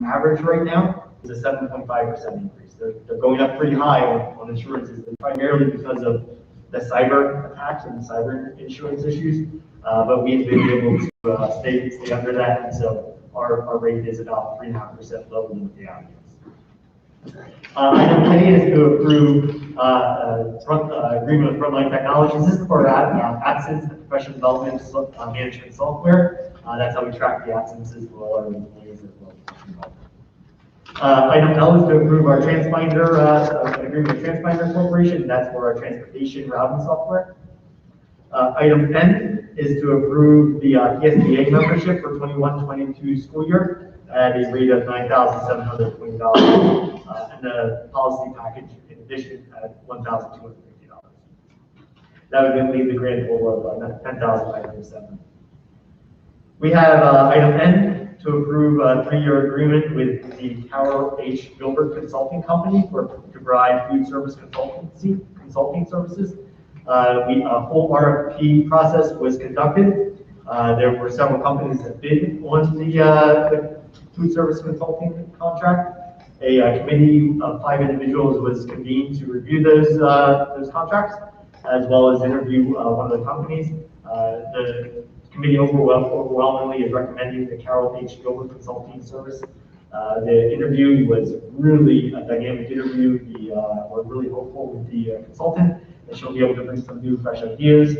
average right now is a 7.5% increase. They're going up pretty high on insurances, primarily because of the cyber attacks and the cyber insurance issues. But we've been able to stay under that, and so our rate is about 3.5% lower than what the average is. Item K is to approve agreement with Frontline Technologies. This is for absence and professional development management software. That's how we track the absences for all our employees as well. Item L is to approve our TransFinder agreement with TransFinder Corporation. That's for our transportation routing software. Item N is to approve the PSBA membership for 21-22 school year at a rate of $9,720, and the policy package in addition at $1,250. That would leave the grand total of $10,507. We have item N to approve a 3-year agreement with the Carol H. Gilbert Consulting Company to provide food service consulting services. A full RFP process was conducted. There were several companies that bid on the food service consulting contract. A committee of 5 individuals was convened to review those contracts, as well as interview one of the companies. The committee overwhelmingly is recommending the Carol H. Gilbert Consulting Service. The interview was really a dynamic interview. We're really hopeful with the consultant that she'll be able to bring some new, fresh ideas.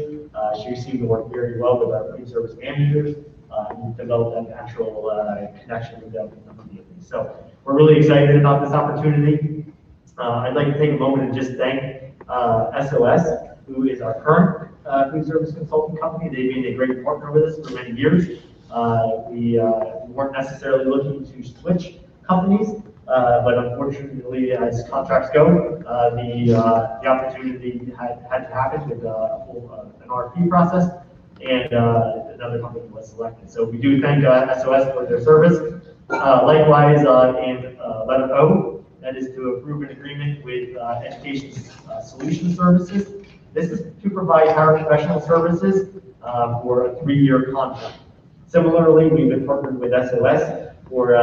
She seemed to work very well with our food service managers and develop that natural connection with them immediately. So we're really excited about this opportunity. I'd like to take a moment and just thank SOS, who is our current food service consulting company. They've been a great partner with us for many years. We weren't necessarily looking to switch companies, but unfortunately, as contracts go, the opportunity had to happen with an RFP process, and another company was selected. So we do thank SOS for their service. Likewise, in letter O, that is to approve an agreement with Education Solution Services. This is to provide paraprofessional services for a 3-year contract. Similarly, we've been partnered with SOS for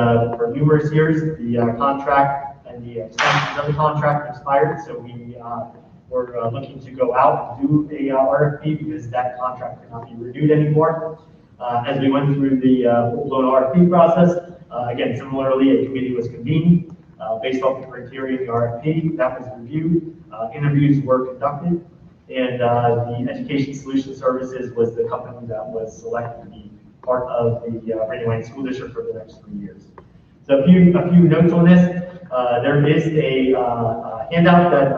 numerous years. The contract and the extensions of the contract expired, so we're looking to go out and do a RFP because that contract cannot be renewed anymore. As we went through the full-blown RFP process, again, similarly, a committee was convened based off the criteria in the RFP. That was reviewed, interviews were conducted, and the Education Solution Services was the company that was selected to be part of the Rainier Wayne School District for the next 3 years. So a few notes on this. There is a handout that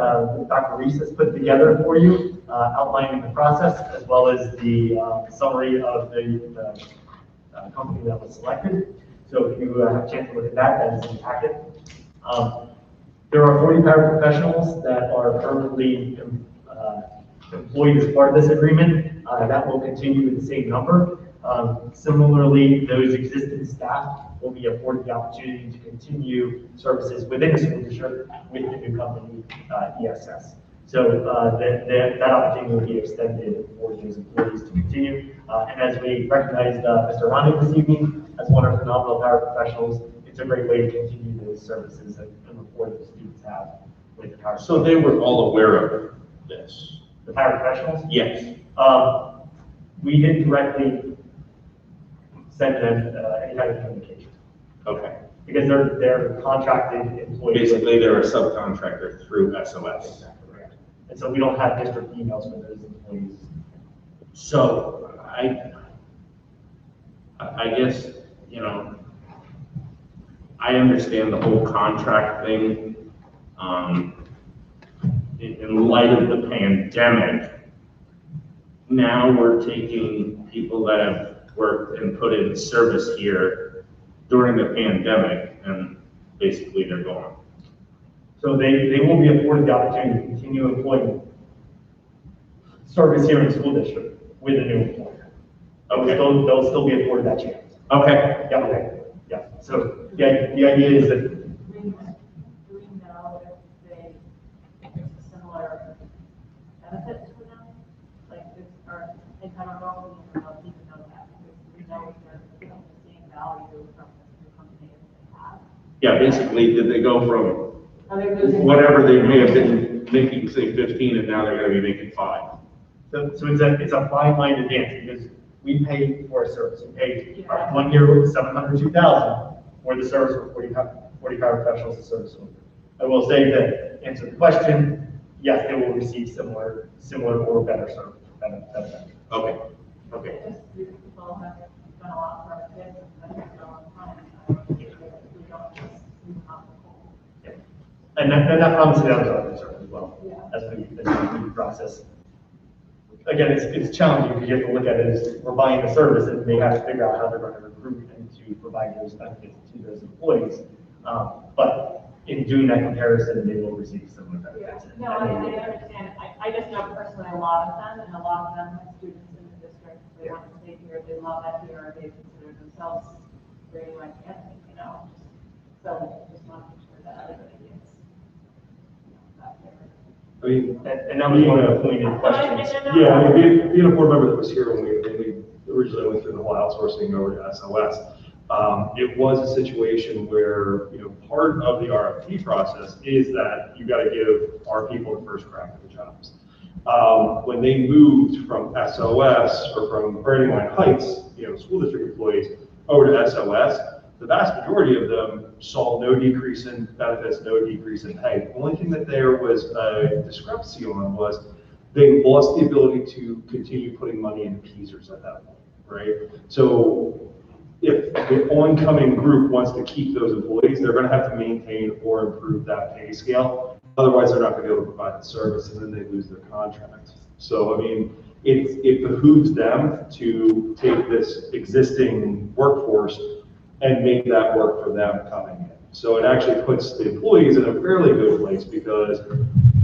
Dr. Reese has put together for you, outlining the process as well as the summary of the company that was selected. So if you have a chance to look at that, that is in the packet. There are 40 paraprofessionals that are permanently employed as part of this agreement. That will continue with the same number. Similarly, those existing staff will be afforded the opportunity to continue services within the school district with the new company, ESS. So that opportunity will be extended for those employees to continue. And as we recognized Mr. Ronnie this evening as one of our phenomenal paraprofessionals, it's a great way to continue those services and rapport that the students have with the paraprofessionals. So they were all aware of this? The paraprofessionals? Yes. We didn't directly send them any kind of communication. Okay. Because they're contracted employees. Basically, they're a subcontractor through SOS. Exactly right. And so we don't have district emails for those employees. So I guess, I understand the whole contract thing. In light of the pandemic, now we're taking people that have worked and put in service here during the pandemic, and basically they're gone. So they will be afforded the opportunity to continue employing service here in the school district with a new employer. Okay. They'll still be afforded that chance. Okay. Yeah, okay. Yeah. So the idea is that Do we know if there's a similar benefit to them? Like, or I don't know if we even know that, because we know if they're getting the same value from the new company as they have. Yeah, basically, did they go from Are they losing? whatever they may have been making, say 15, and now they're gonna be making 5? So it's a fine line to dance, because we pay for a service, we paid, Yeah. 1 year was 702,000 for the service for 45 professionals to service. I will say that, answer the question, yes, they will receive similar or better service, better. Okay, okay. Just these people have done a lot for our kids and been for a long time. I don't think we don't just move on the whole. Yeah. And that obviously that was our concern as well, Yeah. as we process. Again, it's challenging, because you have to look at it as, we're buying the service, and they have to figure out how they're going to recruit and to provide those benefits to those employees. But in doing that comparison, they will receive similar Yeah, benefits. no, I understand. I just know personally a lot of them, and a lot of them have students in the district. They want to stay here, they love it here, they consider themselves very like ethnic, you know? So just want to make sure that everybody gets that fair. I mean, And that was one of the pointed questions. yeah, I mean, being a board member that was here when we originally went through the whole outsourcing over to SOS, it was a situation where, part of the RFP process is that you got to give our people the first crack at the jobs. When they moved from SOS or from Brandywine Heights, school district employees over to SOS, the vast majority of them saw no decrease in benefits, no decrease in pay. The only thing that there was a discrepancy on was they lost the ability to continue putting money into PSERS at that point, right? So if the oncoming group wants to keep those employees, they're going to have to maintain or improve that pay scale. Otherwise, they're not going to be able to provide the service, and then they lose their contract. So, I mean, it behooves them to take this existing workforce and make that work for them coming in. So it actually puts the employees in a fairly good place, because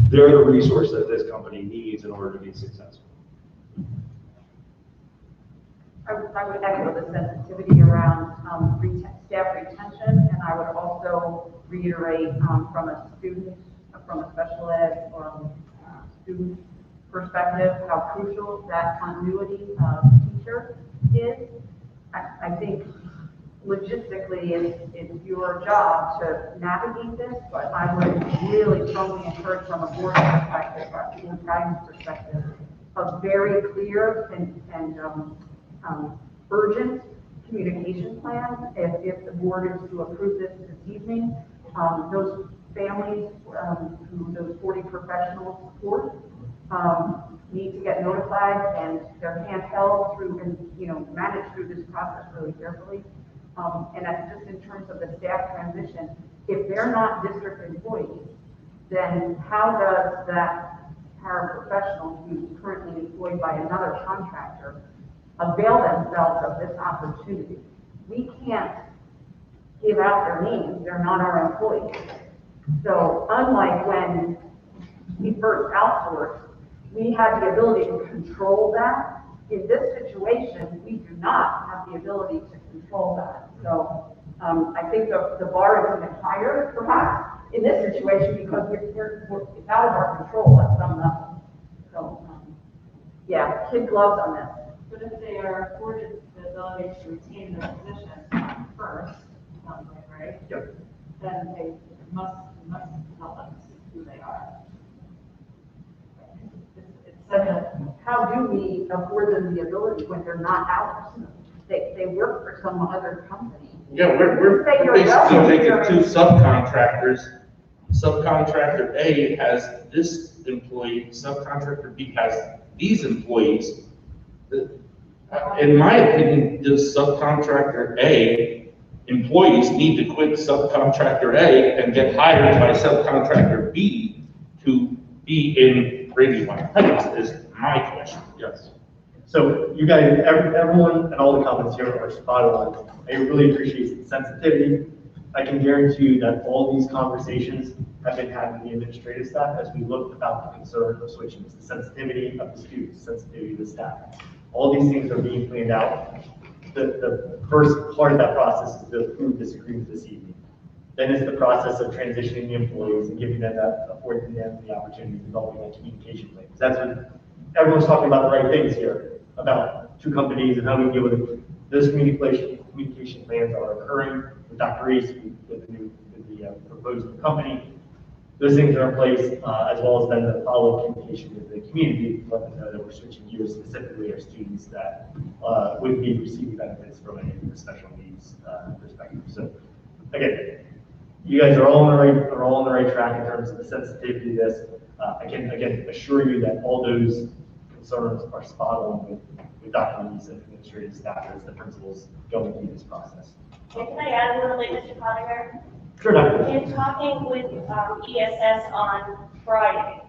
they're the resource that this company needs in order to be successful. I would echo the sensitivity around staff retention, and I would also reiterate from a special ed or student perspective, how crucial that continuity of teacher is. I think logistically it's your job to navigate this, but I would really strongly encourage from a board perspective, or a board guidance perspective, a very clear and urgent communication plan. If the board is to approve this evening, those families who those 40 professionals support need to get notified, and their hand held through, and manage through this process really carefully. And that's just in terms of the staff transition. If they're not district employees, then how does that paraprofessional who's currently employed by another contractor avail themselves of this opportunity? We can't give out their names, they're not our employees. So unlike when we first outsourced, we had the ability to control that. In this situation, we do not have the ability to control that. So I think the bar is even higher, perhaps, in this situation, because it's out of our control at some level. So, yeah, kid gloves on this. But if they are afforded the ability to retain their position first, right? Yep. Then they must tell us who they are. It's such a, How do we afford them the ability when they're not ours? They work for some other company. Yeah, we're basically taking two subcontractors. Subcontractor A has this employee, subcontractor B has these employees. In my opinion, does subcontractor A employees need to quit subcontractor A and get hired by subcontractor B to be in Brandywine Heights is my question. Yes. So you guys, everyone and all the comments here are spot on. I really appreciate the sensitivity. I can guarantee you that all these conversations have been had with the administrative staff as we look about the concern of switching. It's the sensitivity of the students, sensitivity of the staff. All these things are being planned out. The first part of that process is to approve this agreement this evening. Then it's the process of transitioning the employees and giving them affording them the opportunity of developing a communication plan. That's what everyone's talking about, the right things here, about two companies and how we deal with it. Those communication plans are occurring with Dr. Reese, with the new proposed new company. Those things are in place, as well as then the follow-up communication with the community, to let them know that we're switching gears, specifically our students that would be receiving benefits from a special needs perspective. So again, you guys are all on the right track in terms of the sensitivity of this. I can again assure you that all those concerns are spot on with Dr. Lee's and administrative staff as the principals going through this process. Can I add a little bit, Mr. Coninger? Sure, Dr. Lee. In talking with ESS on Friday,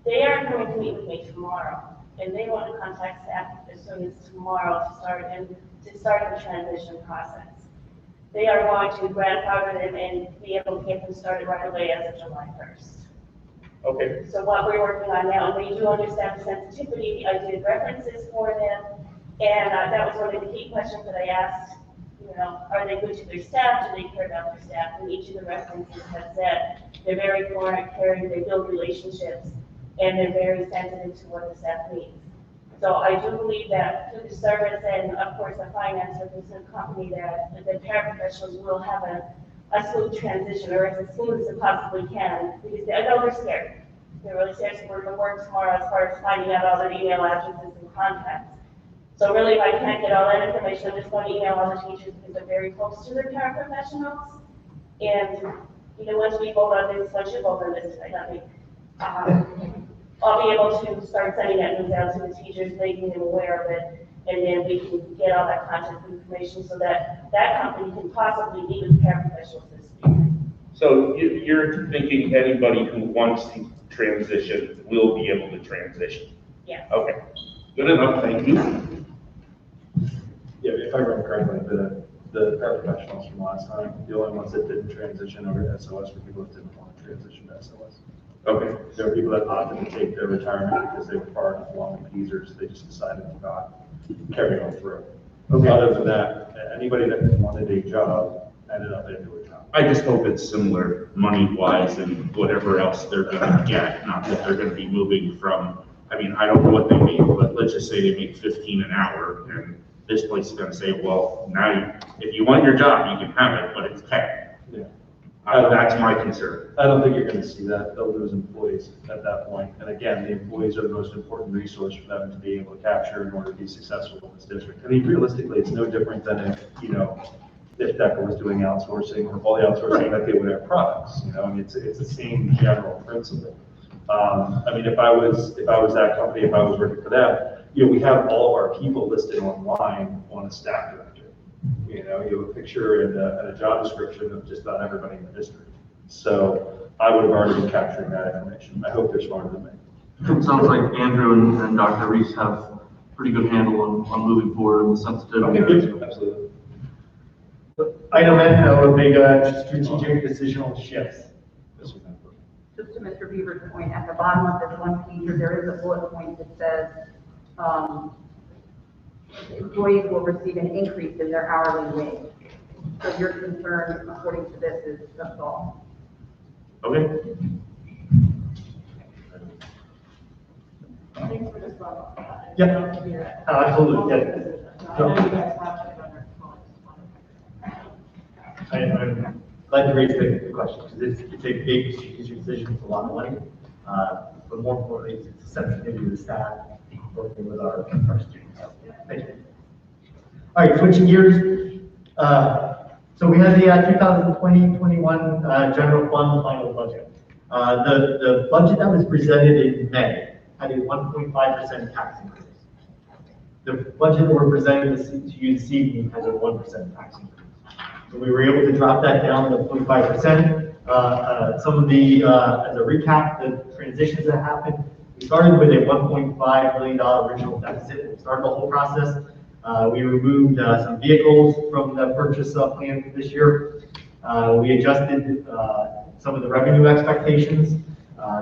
they are going to meet with me tomorrow, and they want to contact staff as soon as tomorrow to start the transition process. They are going to grandfather them and be able to get them started right away as of July 1st. Okay. So what we're working on now, and we do understand the sensitivity, I did references for them, and that was one of the key questions that I asked, you know, are they good to their staff, do they care about their staff? And each of the references have said they're very caring, they build relationships, and they're very sensitive to what the staff needs. So I do believe that through the service and of course the finance of this company that the paraprofessionals will have a smooth transition, or as smooth as it possibly can, because I know they're scared. They're really scared, so we're going to work tomorrow as far as finding out all their email addresses and contacts. So really, if I can't get all that information, I'm just going to email all the teachers because they're very close to their paraprofessionals. And, you know, once we vote on this, once you vote on this, I'll be able to start sending that news out to the teachers, making them aware of it, and then we can get all that contact information so that that company can possibly meet with paraprofessionals this week. So you're thinking anybody who wants to transition will be able to transition? Yeah. Okay, good enough, thank you. Yeah, if I remember correctly, the paraprofessionals from last time, the only ones that didn't transition over to SOS were people that didn't want to transition to SOS. Okay, There were people that opted to take their retirement because they were far enough along in PSERS, they just decided to not carry on through. Okay. Other than that, anybody that wanted a job ended up into a job. I just hope it's similar money-wise and whatever else they're gonna get, not that they're gonna be moving from, I mean, I don't know what they make, but let's just say they make 15 an hour, and this place is gonna say, well, now, if you want your job, you can have it, but it's 10. Yeah. That's my concern. I don't think you're gonna see that, they'll lose employees at that point. And again, the employees are the most important resource for them to be able to capture in order to be successful in this district. I mean, realistically, it's no different than if, you know, if DECA was doing outsourcing, or all the outsourcing that they would have products, you know, I mean, it's the same general principle. I mean, if I was that company, if I was working for them, you know, we have all of our people listed online on a staff director. You know, you have a picture and a job description of just about everybody in the district. So I would have already been capturing that information. I hope they're smarter than me. It sounds like Andrew and Dr. Reese have pretty good handle on moving forward and the sensitivity. Absolutely. Item N, would make strategic decisional shifts. Just to Mr. Beaver's point, at the bottom of this one pager, there is a bullet point that says, employees will receive an increase in their hourly wage. So your concern, according to this, is that's all. Okay. Thanks for just brought up that. Yep. Absolutely, yeah. I know you guys have it under I'm glad to raise the question, because it's a big strategic decision, it's a lot of money. But more importantly, it's a sensitivity to the staff, working with our students. Thank you. All right, switching gears. So we had the 2020-21 general fund final budget. The budget that was presented in May had a 1.5% tax increase. The budget that we're presenting to you this evening has a 1% tax increase. So we were able to drop that down to 0.5%. Some of the, as a recap, the transitions that happened, we started with a $1.5 million original deficit. We started the whole process. We removed some vehicles from the purchase plan for this year. We adjusted some of the revenue expectations.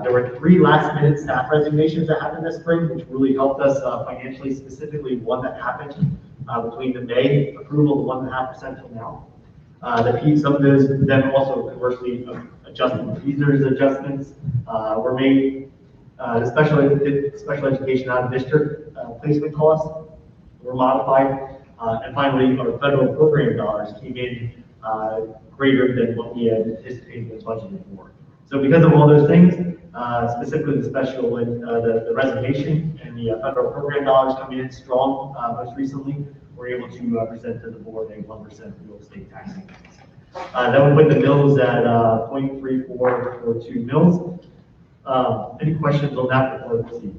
There were 3 last-minute staff resignations that happened this spring, which really helped us financially, specifically one that happened between the May approval of 1.5% till now. Some of those then also conversely adjusted PSERS adjustments were made. The special education out of district placement costs were modified. And finally, our federal program dollars came in greater than what we had anticipated and budgeted for. So because of all those things, specifically the special, the resignation and the federal program dollars coming in strong most recently, we're able to present to the board a 1% real estate tax increase. That would put the mills at 0.3442 mills. Any questions on that before we proceed?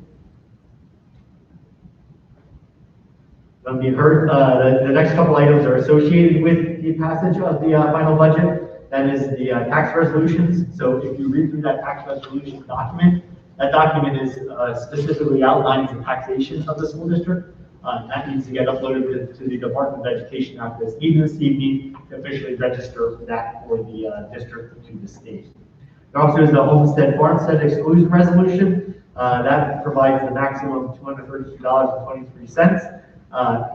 None being heard. The next couple items are associated with the passage of the final budget. That is the tax resolutions. So if you read through that tax resolution document, that document is specifically outlining the taxation of the school district. That needs to get uploaded to the Department of Education after this meeting this evening to officially register for that for the district to the state. There also is the homestead farmstead exclusion resolution. That provides the maximum of $232.23.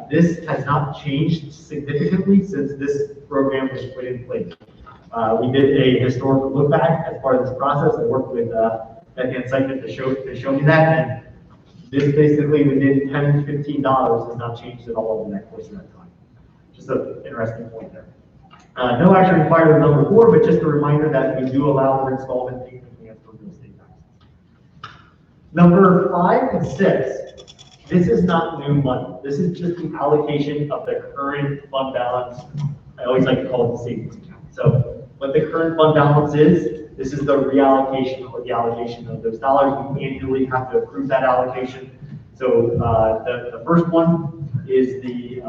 This has not changed significantly since this program was put in place. We did a historical look back as part of this process. I worked with Becky and Sykman to show me that, and this basically within $10 to $15 has not changed at all over that course of that time. Just an interesting point there. No action required with number 4, but just a reminder that we do allow for installment payment plans for real estate taxes. Number 5 and 6. This is not new money. This is just the allocation of the current fund balance. I always like to call it the savings account. So what the current fund balance is, this is the reallocation or the allocation of those dollars. We annually have to approve that allocation. So the first one is the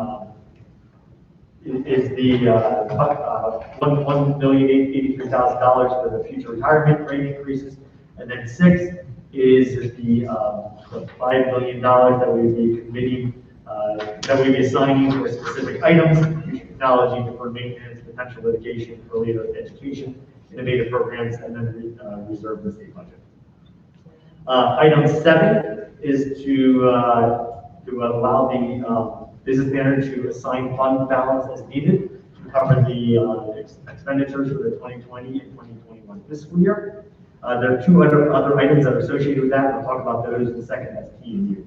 $1,883,000 for the future retirement rate increases, and then 6 is the $5 million that we would be committing, that we would be assigning for specific items, future technology, deferred maintenance, potential litigation, early education, innovative programs, and then reserve the state budget. Item 7 is to allow the business manager to assign fund balance as needed to cover the expenditures for the 2020 and 2021 fiscal year. There are 2 other items that are associated with that. We'll talk about those in a second. That's P and U.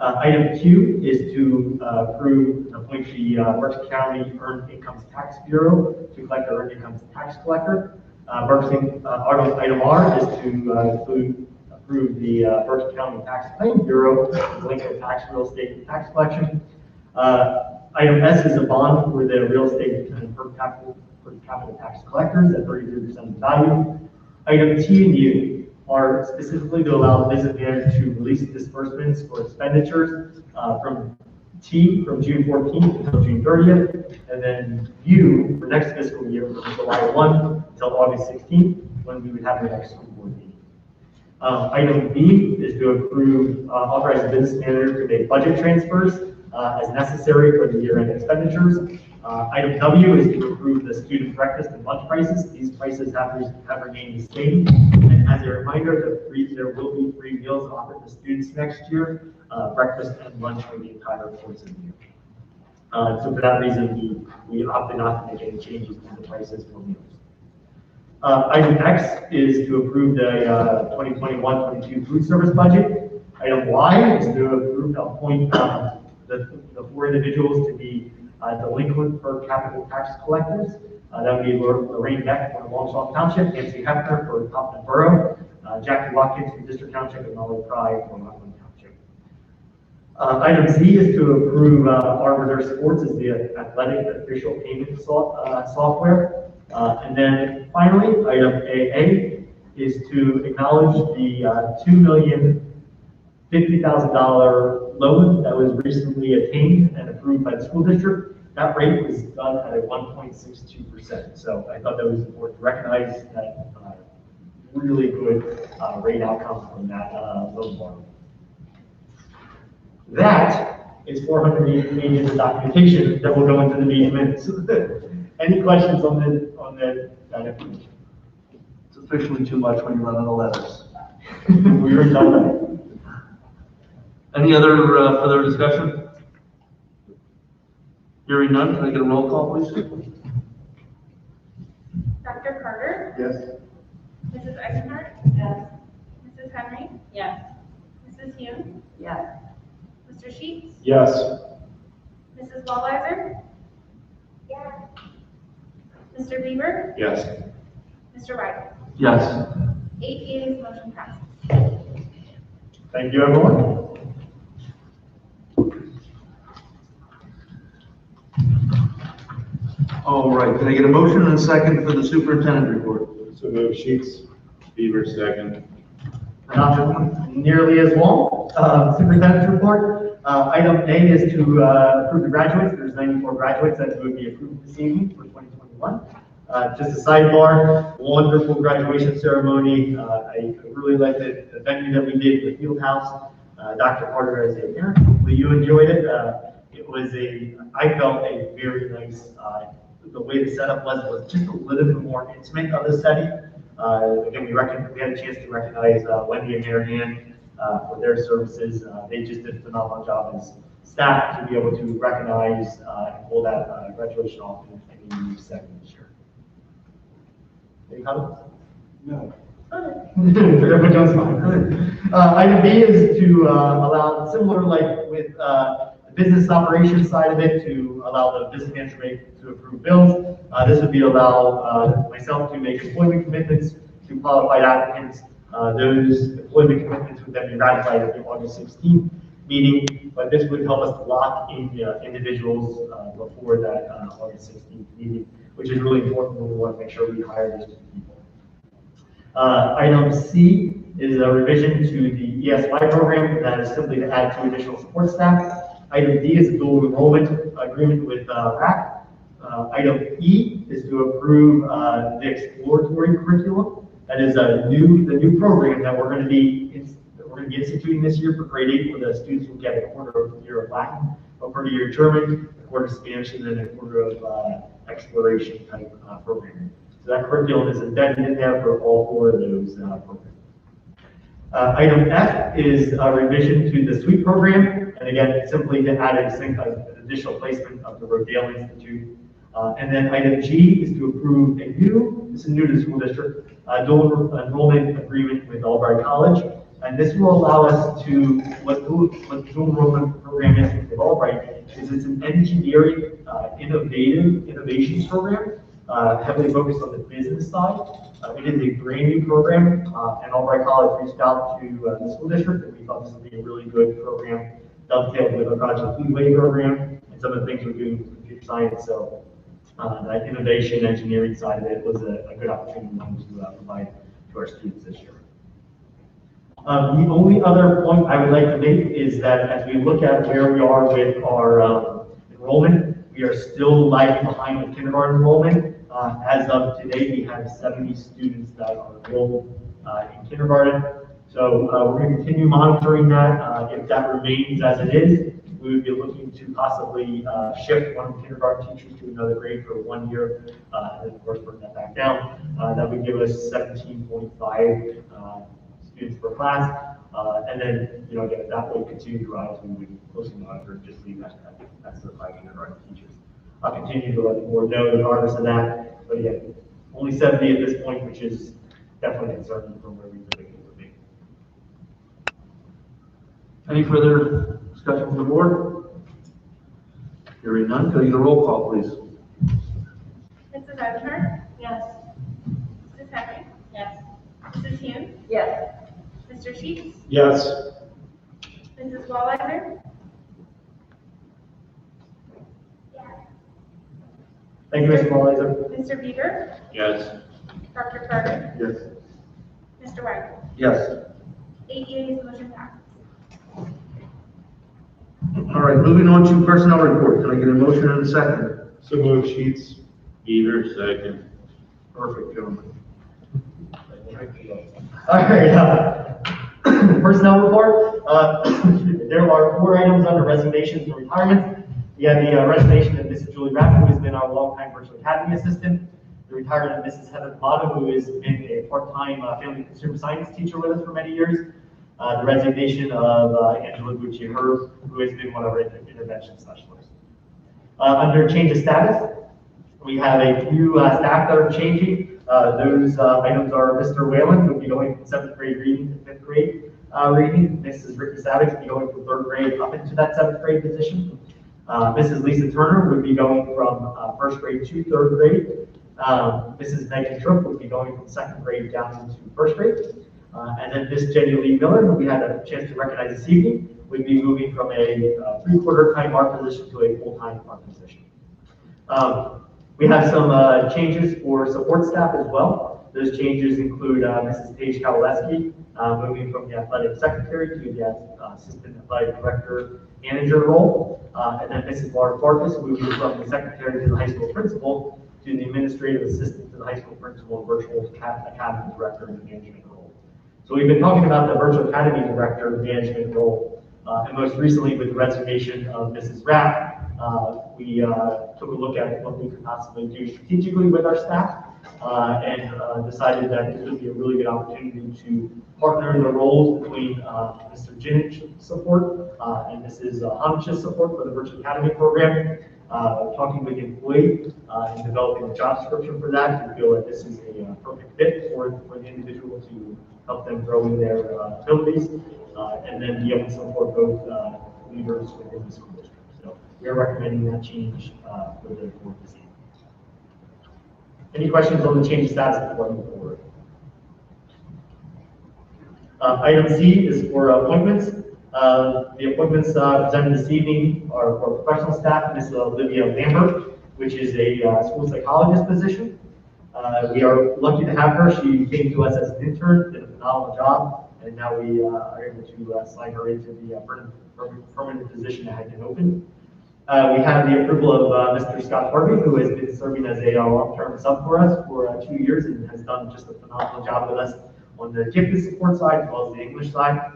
Item Q is to approve and appoint the Berks County Earned Income Tax Bureau to collect the Earned Income Tax Collector. Item R is to approve the Berks County Tax Claim Bureau to link the tax, real estate, and tax collection. Item S is a bond for the real estate and per capita tax collectors at 33% of the value. Item T and U are specifically to allow the business manager to release disbursements for expenditures from T from June 14th until June 30th, and then U for next fiscal year from July 1 until August 16th, when we would have the next school board meeting. Item B is to approve, authorize the business manager to make budget transfers as necessary for the year-end expenditures. Item W is to approve the student breakfast and lunch prices. These prices have remained the same. And as a reminder, there will be free meals offered to students next year, breakfast and lunch for the entire course of the year. So for that reason, we opted not to make any changes to the prices for meals. Item X is to approve the 2021-22 food service budget. Item Y is to approve, appoint the 4 individuals to be delinquent per capita tax collectors. That would be Lorraine Beck for Longshore Township, Nancy Hefner for Topton Borough, Jackie Watkins for District Township, and Molly Pry for Rockland Township. Item Z is to approve our Reserve Sports as the athletic official payment software. And then finally, item AA is to acknowledge the $2,050,000 loan that was recently attained and approved by the school district. That rate was done at a 1.62%. So I thought that was important to recognize that really good rate outcome from that loan borrowing. That is 480 pages of documentation that will go into the meeting minutes. Any questions on that information? It's officially too much when you run out of letters. We were done that. Any other further discussion? Hearing none, can I get a roll call, please? Dr. Carter? Yes. Mrs. Eisenhardt? Yes. Mrs. Henry? Yes. Mrs. Hume? Yes. Mr. Sheets? Yes. Mrs. Wallweiser? Yes. Mr. Bieber, Yes. Mr. White. Yes. 8 yeas, motion passes. Thank you, everyone. All right, can I get a motion and a second for the superintendent report? So move Sheets. Beaver second. Not nearly as long. Superintendent's report. Item A is to approve the graduates. There's 94 graduates that would be approved this evening for 2021. Just a sidebar, wonderful graduation ceremony. I really liked the venue that we did, the field house. Dr. Carter, as a parent, hopefully you enjoyed it. It was I felt a very nice, the way the setup was just a little bit more intimate of the setting. Again, we had a chance to recognize Wendy and Marianne for their services. They just did a phenomenal job as staff to be able to recognize and pull that graduation off in a unique setting this year. Any comments? No. Everyone knows fine. Item B is to allow, similar like with the business operations side of it, to allow the business manager to approve bills. This would be allow myself to make employment commitments to qualified applicants. Those employment commitments would then be ratified at the August 16th meeting, but this would help us lock in individuals before that August 16th meeting, which is really important when we want to make sure we hire those people. Item C is a revision to the ESY program that is simply to add 2 additional support staff. Item D is a dual enrollment agreement with RAC. Item E is to approve the exploratory curriculum. That is the new program that we're going to be instituting this year for grade 8 for the students who get a quarter of a year of Latin, a quarter year of German, a quarter of Spanish, and then a quarter of exploration type programming. So that curriculum is embedded in there for all 4 of those programs. Item F is a revision to the SWEET program, and again, simply to add an additional placement of the Rodale Institute. And then item G is to approve this is new to the school district, dual enrollment agreement with Albright College. And this will allow us to, what dual enrollment program is with Albright, is it's an engineering innovations program, heavily focused on the business side. It is a brand new program, and Albright College reached out to the school district, and we thought this would be a really good program, dovetailed with our Project Leeway program, and some of the things we're doing with computer science. So that innovation engineering side of it was a good opportunity to provide to our students this year. The only other point I would like to make is that as we look at where we are with our enrollment, we are still lagging behind with kindergarten enrollment. As of today, we have 70 students that are enrolled in kindergarten. So we're going to continue monitoring that. If that remains as it is, we would be looking to possibly shift one of the kindergarten teachers to another grade for 1 year, and then of course bring that back down. That would give us 17.5 students per class. And then, again, if that would continue to rise, we would closely monitor, just leave that as the 5 kindergarten teachers. I'll continue to let the board know the progress of that, but again, only 70 at this point, which is definitely concerning from where we predicted it would be. Any further discussion from the board? Hearing none, can I get a roll call, please? Mrs. Eisenhardt? Yes. Mrs. Henry? Yes. Mrs. Hume? Yes. Mr. Sheets? Yes. Mrs. Walliser? Thank you, Mr. Walliser. Mr. Bieber? Yes. Dr. Carter? Yes. Mr. White? Yes. 8 yeas, motion passes. All right, moving on to personnel report. Can I get a motion and a second? So move Sheets. Beaver second. Perfect, gentlemen. All right, personnel report. There are 4 items under resignations and retirements. We have the resignation of Mrs. Julie Rapp, who has been our longtime virtual academy assistant. The retirement of Mrs. Heather Mata, who has been a part-time family consumer science teacher with us for many years. The resignation of Angela Gucci-Herb, who has been one of our intervention specialists. Under change of status, we have a few staff that are changing. Those items are Mr. Whalen, who will be going from 7th grade reading to 5th grade reading. Mrs. Ricky Savage will be going from 3rd grade up into that 7th grade position. Mrs. Lisa Turner would be going from 1st grade to 3rd grade. Mrs. Megan Tripp would be going from second grade down into first grade. And then Miss Jenny Lee Miller, who we had a chance to recognize this evening, would be moving from a three-quarter time art position to a full-time art position. We have some changes for support staff as well. Those changes include Mrs. Paige Kowaleski moving from the athletic secretary to the assistant athletic director manager role, and then Mrs. Laura Farkas moving from the secretary to the high school principal to the administrative assistant to the high school principal and virtual academy director and management role. So we've been talking about the virtual academy director and management role, and most recently with the resignation of Mrs. Rapp, we took a look at what we could possibly do strategically with our staff, and decided that this would be a really good opportunity to partner in the roles between Mr. Jinich's support and Mrs. Honich's support for the Virtual Academy program, talking with the employee and developing a job description for that. We feel that this is a perfect fit for the individual to help them grow in their abilities, and then be able to support both leaders within the school district. So we are recommending that change for the board this evening. Any questions on the change of status before I move forward? Item C is for appointments. The appointments presented this evening are for professional staff, Ms. Olivia Lambert, which is a school psychologist position. We are lucky to have her. She came to us as an intern, did a phenomenal job, and now we are able to slide her into the permanent position that had been opened. We have the approval of Mr. Scott Harvey, who has been serving as a long-term sub for us for 2 years and has done just a phenomenal job with us on the gifted support side as well as the English side.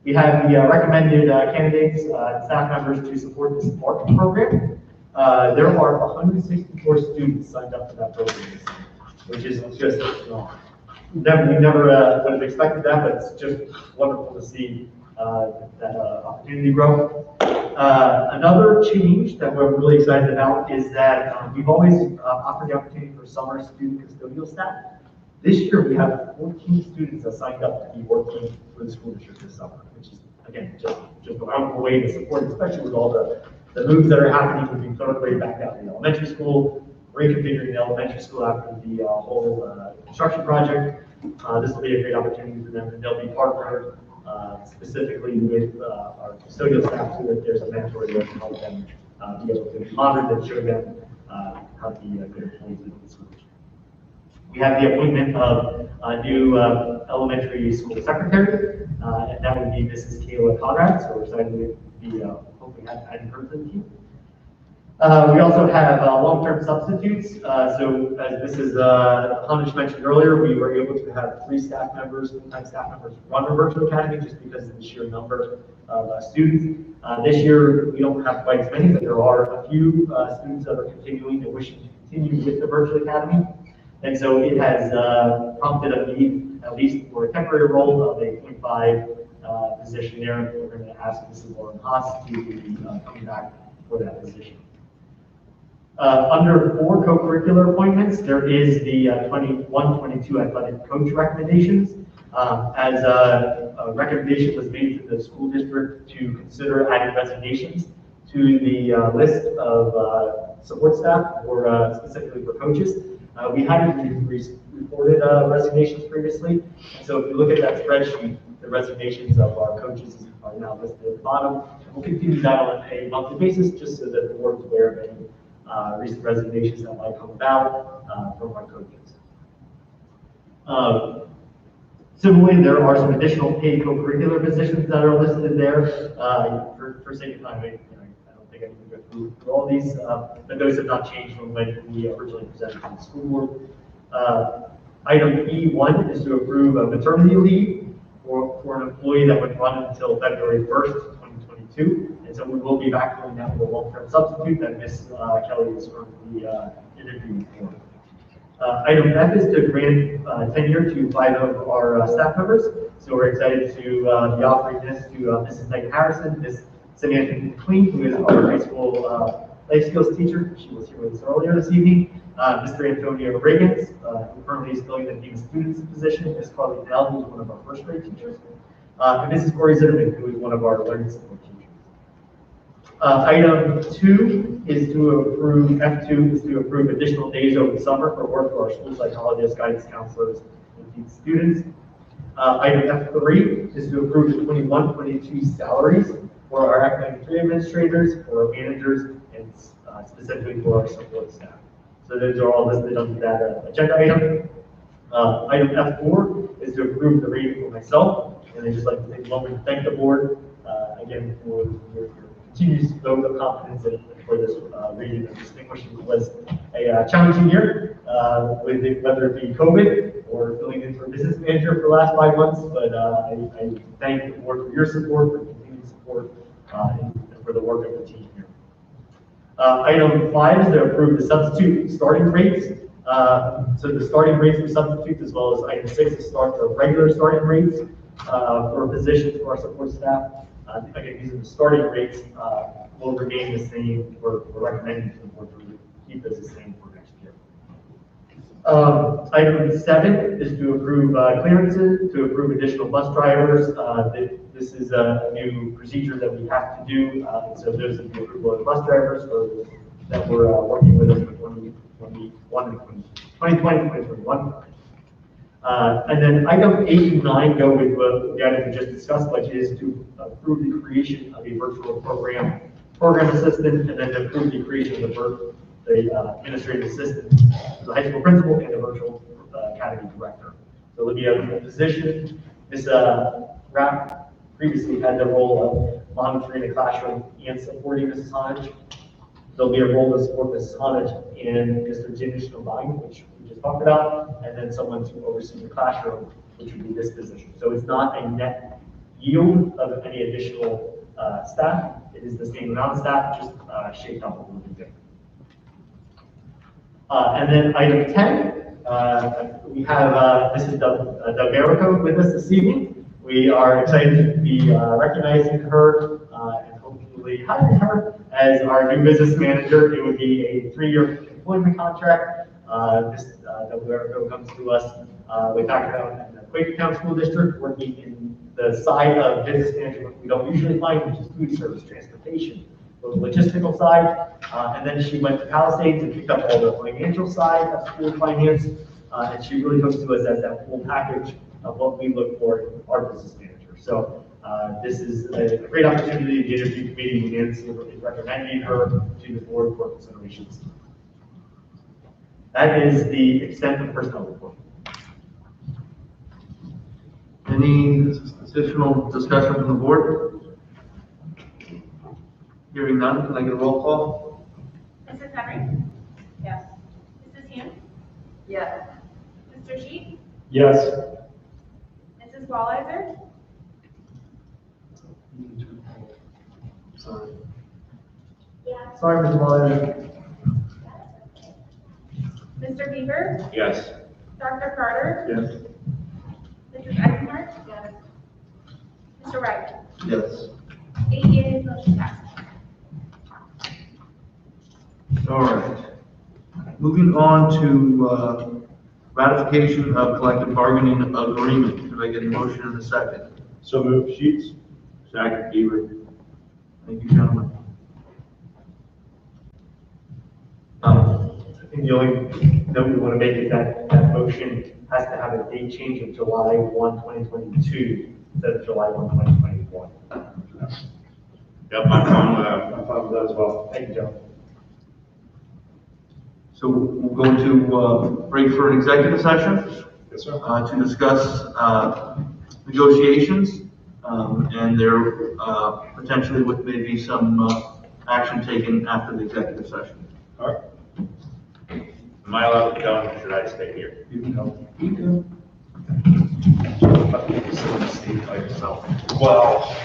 We have the recommended candidates and staff members to support the support program. There are 164 students signed up for that program, which is just we never would have expected that, but it's just wonderful to see that opportunity grow. Another change that we're really excited about is that we've always offered the opportunity for summer student custodial staff. This year we have 14 students that signed up to be working for the school district this summer, which is, again, just a wonderful way to support, especially with all the moves that are happening with the third grade back out in the elementary school, reconfiguring the elementary school after the whole construction project. This will be a great opportunity for them, and they'll be partnered specifically with our custodial staff so that there's a mentor there to help them be able to monitor and show them how to be good employees within the school. We have the appointment of a new elementary school secretary, and that would be Mrs. Kayla Conrad, so we're excited to be hoping adding her to the team. We also have long-term substitutes. So as Mrs. Hunnish mentioned earlier, we were able to have 3 staff members, full-time staff members, run our virtual academy just because of the sheer number of students. This year, we don't have quite as many, but there are a few students that are continuing and wishing to continue with the virtual academy. And so it has prompted a need, at least for a temporary role, of a 0.5 position there. We're going to ask Mrs. Lauren Haas to be coming back for that position. Under 4 co-curricular appointments, there is the 21-22 athletic coach recommendations. As a recommendation was made to the school district to consider adding resignations to the list of support staff, or specifically for coaches. We hadn't reported resignations previously, and so if you look at that spreadsheet, the resignations of our coaches are now listed at the bottom. We'll continue that on a monthly basis, just so that the board is aware of any recent resignations that might come about from our coaches. Similarly, there are some additional paid co-curricular positions that are listed there. For sake of time, I don't think I need to go through all these, but those have not changed from when we originally presented to the school board. Item E1 is to approve a maternity leave for an employee that would run until February 1st, 2022. And so we will be backfilling that with a long-term substitute that Ms. Kelly is currently interviewing for. Item F is to grant tenure to 5 of our staff members. So we're excited to be offering this to Mrs. Megan Harrison, Ms. Samantha McLean, who is our high school life skills teacher. She was here with us earlier this evening. Mr. Antonio Reagans, who currently is filling the Dean of Students position. Ms. Carly Bell, who is one of our first grade teachers. And Mrs. Corey Zitterman, who is one of our learning support teachers. Item 2 is to approve, F2 is to approve additional days over the summer for work for our school psychologists, guidance counselors, and these students. Item F3 is to approve the 21-22 salaries for our academic administrators, for our managers, and specifically for our support staff. So those are all listed under that agenda item. Item F4 is to approve the rating for myself, and I'd just like to take a moment to thank the board, again, for your continued vote of confidence for this rating of distinguished. It was a challenging year, with it, whether it be COVID or filling in for business manager for the last 5 months, but I thank the board for your support, for continued support, and for the work of the team here. Item 5 is to approve the substitute starting rates. So the starting rates for substitutes, as well as item 6 is the regular starting rates for positions for our support staff. Again, these are the starting rates, will remain the same. We're recommending to the board to keep this the same for next year. Item 7 is to approve clearances, to approve additional bus drivers. This is a new procedure that we have to do. So those are the approval of bus drivers that we're working with us for 2020, 2021. And then item 8 and 9 go with the item we just discussed, which is to approve the creation of a virtual program assistant, and then to approve the creation of the administrative assistant to the high school principal and the virtual academy director. So it'll be a position. This rep previously had the role of monitoring the classroom and supporting Mrs. Honich. There'll be a role to support Mrs. Honich and Mr. Jimmy Schnobine, which we just talked about, and then someone to oversee the classroom, which would be this position. So it's not a net yield of any additional staff. It is the same amount of staff, just shaped up a little bit different. And then item 10, we have Mrs. Doug Verico with us this evening. We are excited to be recognizing her and hopefully hiring her as our new business manager. It would be a 3-year employment contract. This Doug Verico comes to us with background in the Quakertown School District, working in the side of business management we don't usually find, which is food service, transportation, the logistical side. And then she went to Palisades and picked up all the financial side of school finance. And she really comes to us as that full package of what we look for in our business manager. So this is a great opportunity. The interview committee is recommending her to the board for considerations. That is the extent of the personnel report. Any additional discussion from the board? Hearing none, can I get a roll call? Mrs. Henry. Yes. Mrs. Hume. Yes. Mr. Sheep. Yes. Mrs. Walliser. Sorry. Yeah. Sorry, Mr. Muller. Mr. Beaver. Yes. Dr. Carter. Yes. Mrs. Eisenhardt. Yes. Mr. Wright. Yes. 8 yeas, motion passed. All right. Moving on to ratification of collective bargaining agreement. Can I get a motion in a second? So moved. Sheets? Second, Beaver. Thank you, gentlemen. I think the only note we want to make is that that motion has to have a date change of July 1, 2022 instead of July 1, 2021. Yep, I'm fine with that. I'm fine with that as well. Thank you, Joe. So we'll go to break for an executive session Yes, sir. to discuss negotiations and there potentially with maybe some action taken after the executive session. All right. Am I allowed to go, or should I stay here? You can help. Well.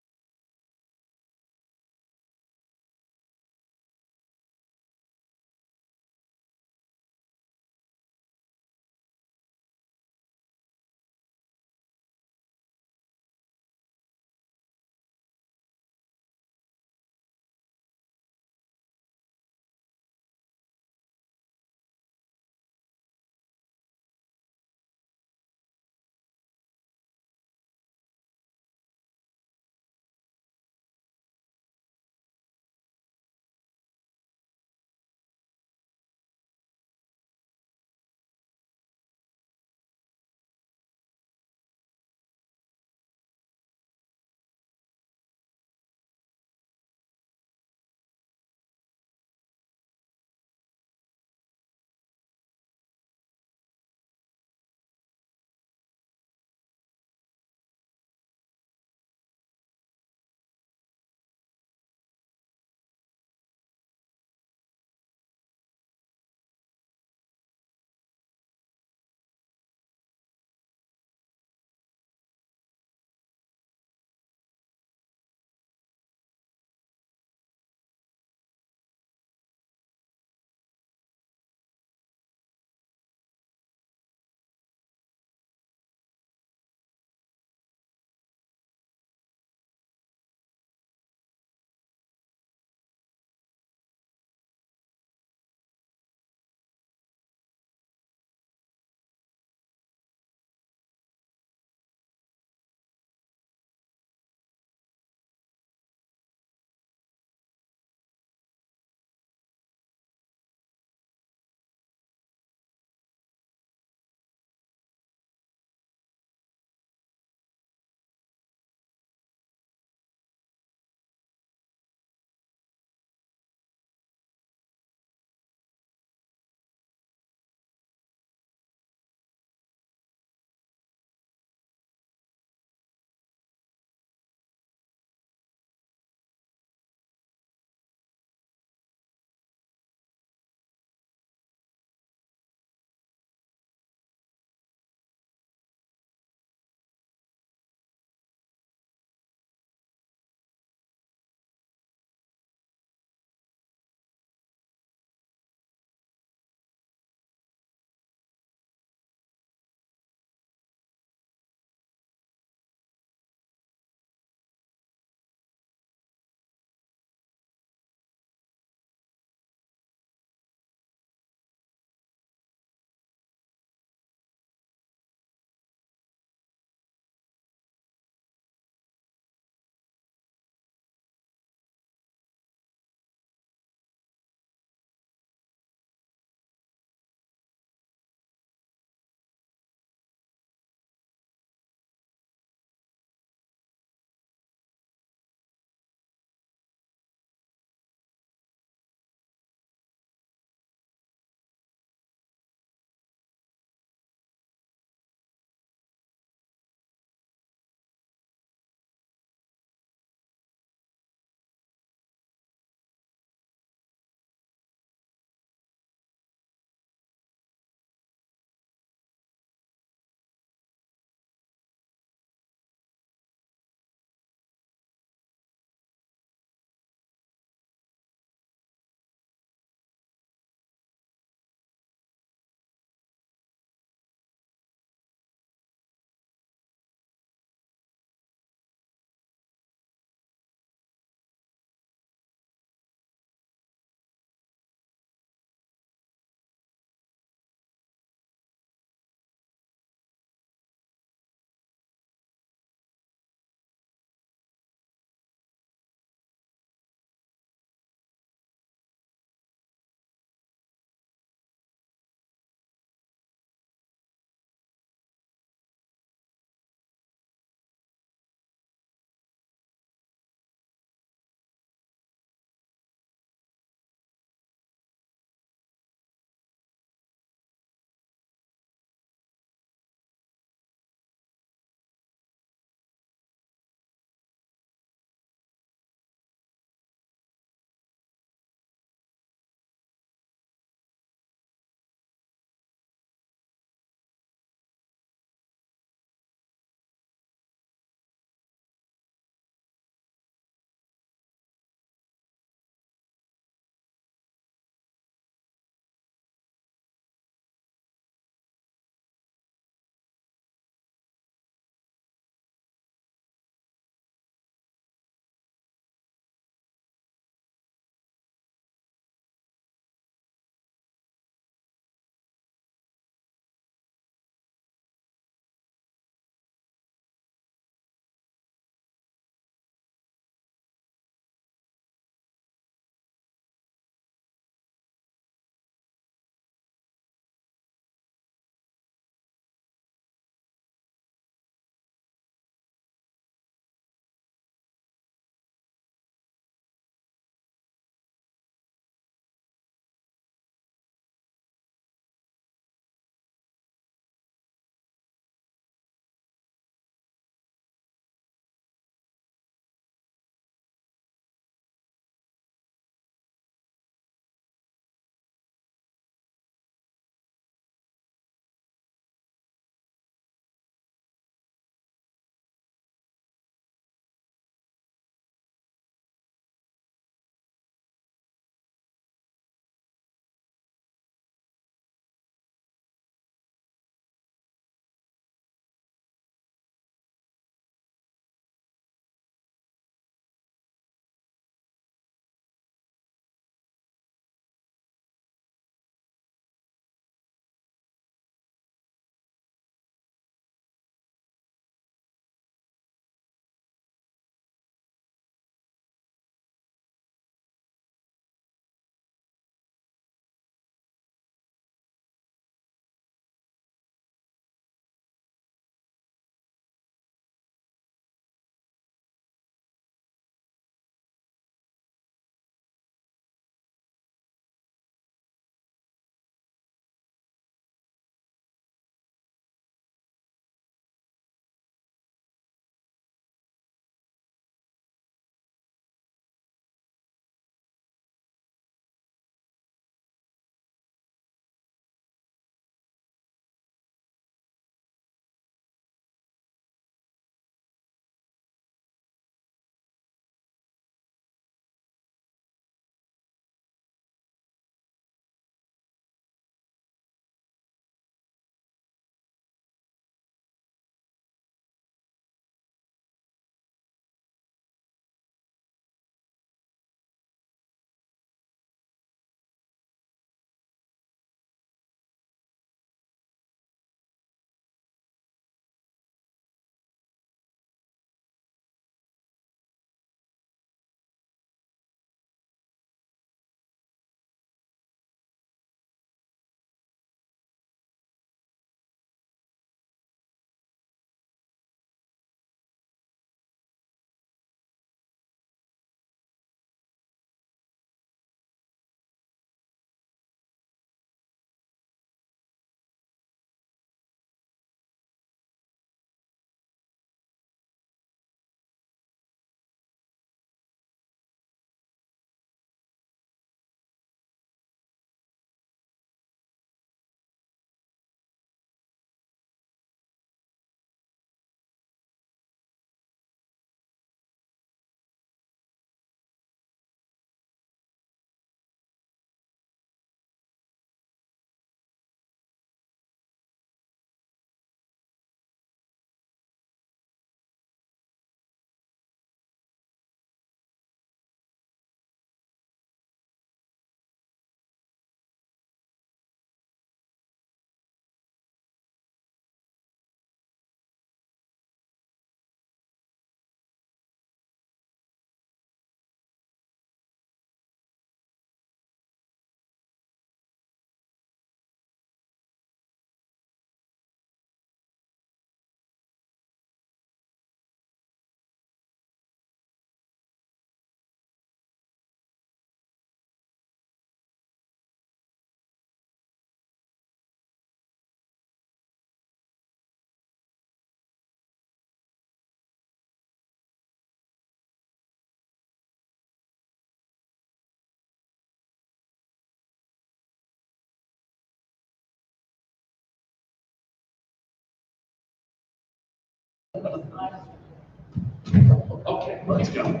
Okay, let's go.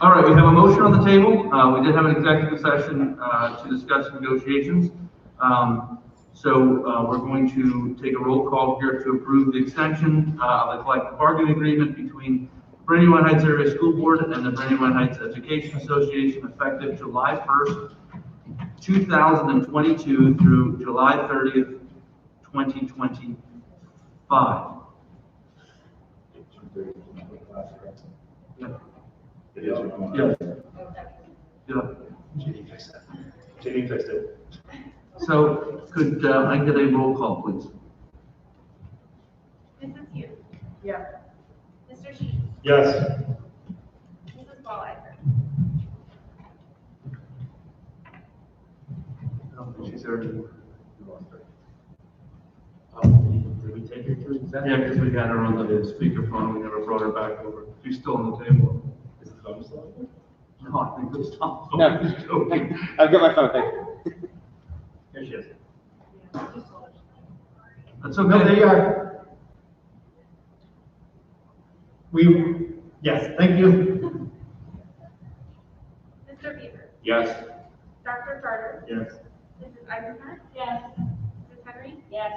All right, we have a motion on the table. We did have an executive session to discuss negotiations. So we're going to take a roll call here to approve the extension of the collective bargaining agreement between Brandywine Heights Area School Board and the Brandywine Heights Education Association effective July 1st, 2022 through July 30th, 2025. Yeah. Yeah. Yeah. JD fixed it. So could I get a roll call, please? Mrs. Hughes. Yeah. Mr. Sheets. Yes. Mrs. Walliser. She's already. Did we take her through executive? Yeah, because we got her on the speakerphone, we never brought her back over. She's still on the table. Is the phone still on? No, I think it's Tom. No. He's joking. I've got my phone, thank you. Here she is. That's No, there you okay. are. Yes, thank you. Mr. Beaver. Yes. Dr. Carter. Yes. Mrs. Eisenhart. Yes. Mrs. Henry. Yes.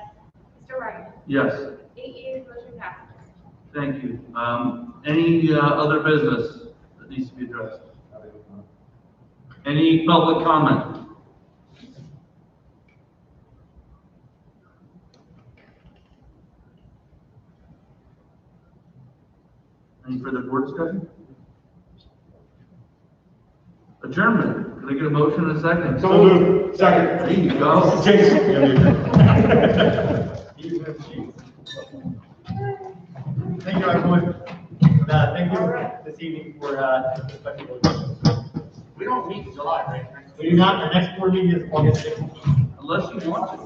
Mr. Wright. Yes, 8 yeas, motion passes. thank you. Any other business that needs to be addressed? Any public comment? Any further board discussion? Adjournment. Can I get a motion in a second? So moved. Second. There you go. Thank you, everyone. Thank you this evening for, We don't meet in July, right? we do not, our next board meeting is August 16th. Unless you want to.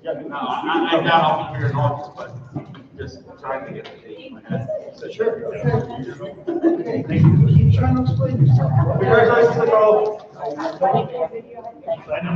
Yeah, No, I doubt I'll be here in August, but just trying to get the date in my head. Sure. Trying to explain yourself. Congratulations, Nicole. I know.